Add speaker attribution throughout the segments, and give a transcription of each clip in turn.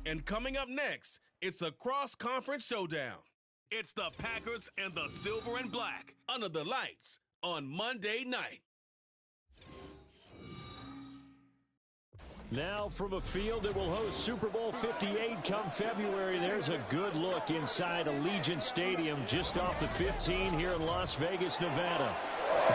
Speaker 1: And coming up next, it's a cross-conference showdown. It's the Packers and the Silver and Black under the lights on Monday night.
Speaker 2: Now from a field that will host Super Bowl 58 come February, there's a good look inside Allegiant Stadium just off the 15 here in Las Vegas, Nevada.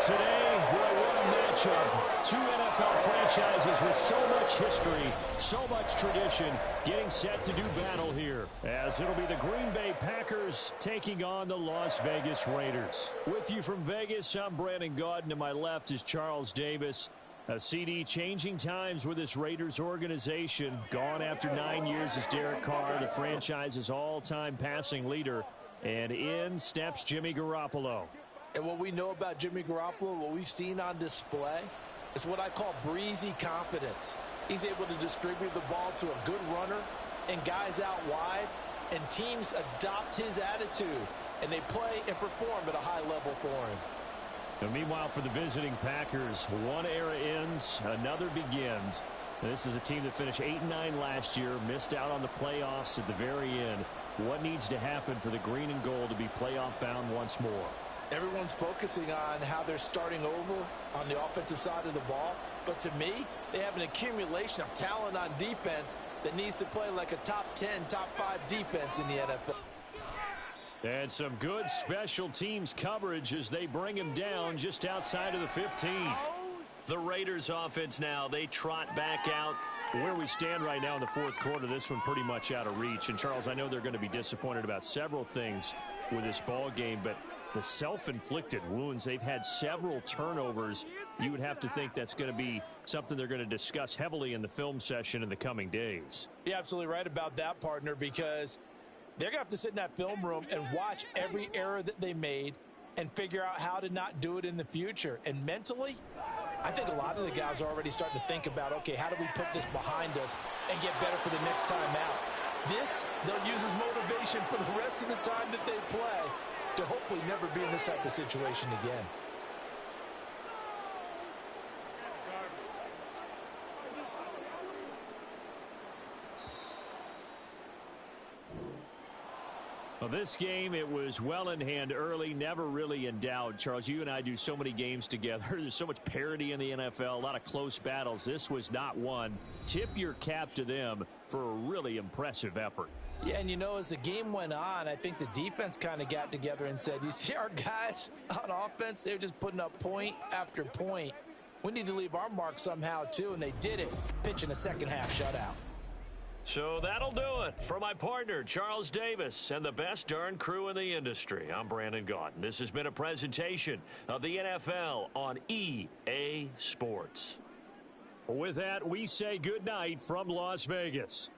Speaker 2: Today, well, what a matchup. Two NFL franchises with so much history, so much tradition, getting set to do battle here, as it'll be the Green Bay Packers taking on the Las Vegas Raiders. With you from Vegas, I'm Brandon Gaudin. To my left is Charles Davis. A CD changing times with this Raiders organization. Gone after 9 years is Derek Carr, the franchise's all-time passing leader. And in steps Jimmy Garoppolo.
Speaker 3: And what we know about Jimmy Garoppolo, what we've seen on display, is what I call breezy confidence. He's able to distribute the ball to a good runner and guys out wide, and teams adopt his attitude, and they play and perform at a high level for him.
Speaker 2: And meanwhile, for the visiting Packers, one era ends, another begins. This is a team that finished 8-9 last year, missed out on the playoffs at the very end. What needs to happen for the green and gold to be playoff bound once more?
Speaker 3: Everyone's focusing on how they're starting over on the offensive side of the ball. But to me, they have an accumulation of talent on defense that needs to play like a top 10, top 5 defense in the NFL.
Speaker 2: And some good special teams coverage as they bring him down just outside of the 15. The Raiders offense now, they trot back out. Where we stand right now in the fourth quarter, this one pretty much out of reach. And, Charles, I know they're going to be disappointed about several things with this ball game, but the self-inflicted wounds, they've had several turnovers. You would have to think that's going to be something they're going to discuss heavily in the film session in the coming days.
Speaker 3: You're absolutely right about that, partner, because they're going to have to sit in that film room and watch every error that they made and figure out how to not do it in the future. And mentally, I think a lot of the guys are already starting to think about, okay, how do we put this behind us and get better for the next time out? This, they'll use as motivation for the rest of the time that they play to hopefully never be in this type of situation again.
Speaker 2: Well, this game, it was well in hand early, never really in doubt. Charles, you and I do so many games together. There's so much parity in the NFL, a lot of close battles. This was not one. Tip your cap to them for a really impressive effort.
Speaker 3: Yeah, and you know, as the game went on, I think the defense kind of got together and said, you see our guys on offense, they're just putting up point after point. We need to leave our mark somehow, too, and they did it, pitching a second-half shutout.
Speaker 2: So that'll do it for my partner, Charles Davis, and the best darn crew in the industry. I'm Brandon Gaudin. This has been a presentation of the NFL on EA Sports. With that, we say goodnight from Las Vegas.